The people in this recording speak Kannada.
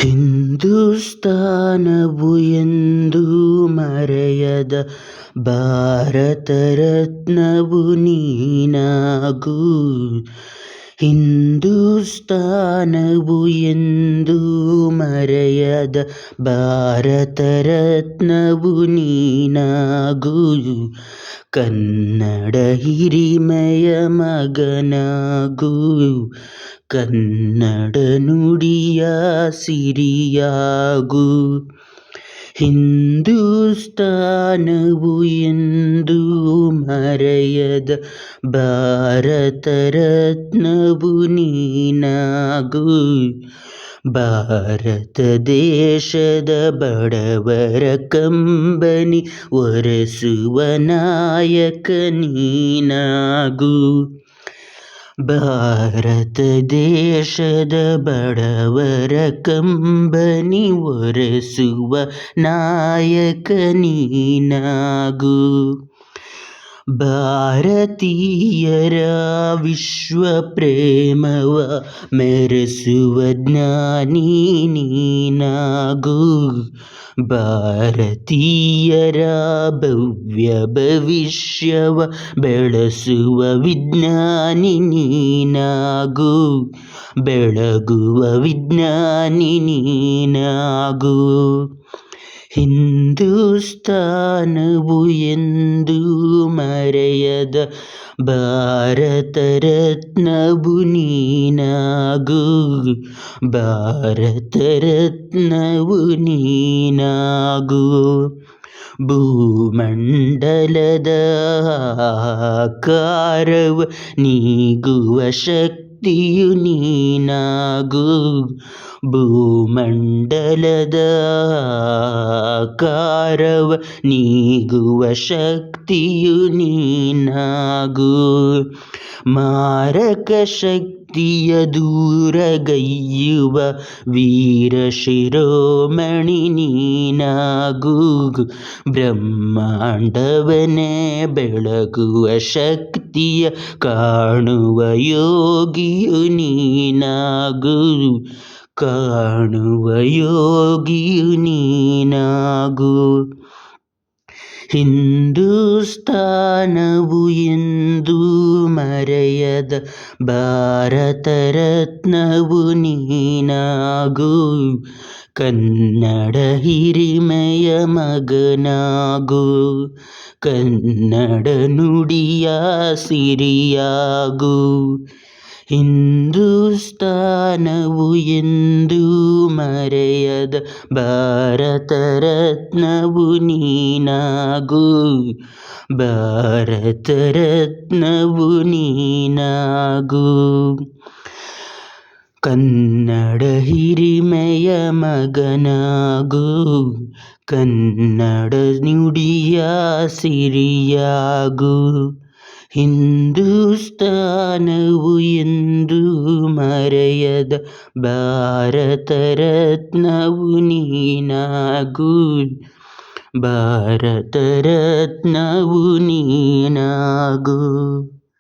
ಹಿಂದೂಸ್ತಾನವು ಎಂದೂ ಮರೆಯದ ಭಾರತ ರತ್ನವು ನೀನಾಗು. ಹಿಂದೂಸ್ತಾನವು ಎಂದೂ ಮರೆಯದ ಭಾರತ ರತ್ನವು ನೀನಾಗು. ಕನ್ನಡ ಹಿರಿಮೆಯ ಮಗನಾಗು. ಕನ್ನಡ ನುಡಿಯ ಸಿರಿಯಾಗು. ಹಿಂದೂಸ್ತಾನವು ಎಂದೂ ಮರೆಯದ ಭಾರತ ರತ್ನವು ನೀನಾಗು. ಭಾರತ ದೇಶದ ಬಡವರ ಕಂಬನಿ ಒರೆಸುವ ನಾಯಕ ನೀನಾಗು. ಭಾರತ ದೇಶದ ಬಡವರ ಕಂಬನಿ ಒರೆಸುವ ನಾಯಕ ನೀನಾಗು. ಭಾರತೀಯರ ವಿಶ್ವ ಪ್ರೇಮವ ಮೆರೆಸುವ ಜ್ಞಾನಿ ನೀನಾಗು. ಭಾರತೀಯರ ಭವ್ಯ ಭವಿಷ್ಯವ ಬೆಳೆಸುವ ವಿಜ್ಞಾನಿ ನೀನಾಗು. ಬೆಳಗುವ ವಿಜ್ಞಾನಿ ನೀನಾಗು. ಹಿಂದೂಸ್ತಾನವು ಎಂದೂ ಮರೆಯದ ಭಾರತ ರತ್ನವು ನೀನಾಗು. ಭಾರತ ರತ್ನವು ನೀನಾಗು. ಭೂಮಂಡಲದ ಆಕಾರವ ನೀಗುವ ಶಕ್ತಿಯು ನೀನಾಗು. ಭೂಮಂಡಲದ ಆಕಾರವ ನೀಗುವ ಶಕ್ತಿಯು ನೀನಾಗು. ಮಾರಕ ಶಕ್ತಿಯ ದೂರಗೈಯುವ ವೀರ ಶಿರೋಮಣಿ ನೀನಾಗು. ಬ್ರಹ್ಮಾಂಡವನೇ ಬೆಳಗುವ ಶಕ್ತಿಯ ಕಾಣುವ ಯೋಗಿಯು ನೀನಾಗು. ಕಾಣುವ ಯೋಗಿಯು ನೀನಾಗು. ಹಿಂದೂಸ್ತಾನವು ಎಂದೂ ಮರೆಯದ ಭಾರತ ರತ್ನವು ನೀನಾಗು. ಕನ್ನಡ ಹಿರಿಮೆಯ ಮಗನಾಗು. ಕನ್ನಡ ನುಡಿಯ ಸಿರಿಯಾಗು. ಹಿಂದೂಸ್ತಾನವು ಎಂದೂ ಮರೆಯದ ಭಾರತ ರತ್ನವು ನೀನಾಗು. ಭಾರತ ರತ್ನವು ನೀನಾಗು. ಕನ್ನಡ ಹಿರಿಮೆಯ ಮಗನಾಗು. ಕನ್ನಡ ನುಡಿಯ ಸಿರಿಯಾಗು. ಹಿಂದೂಸ್ತಾನವು ಎಂದೂ ಮರೆಯದ ಭಾರತ ರತ್ನವು ನೀನಾಗು. ಭಾರತ ರತ್ನವು ನೀನಾಗು.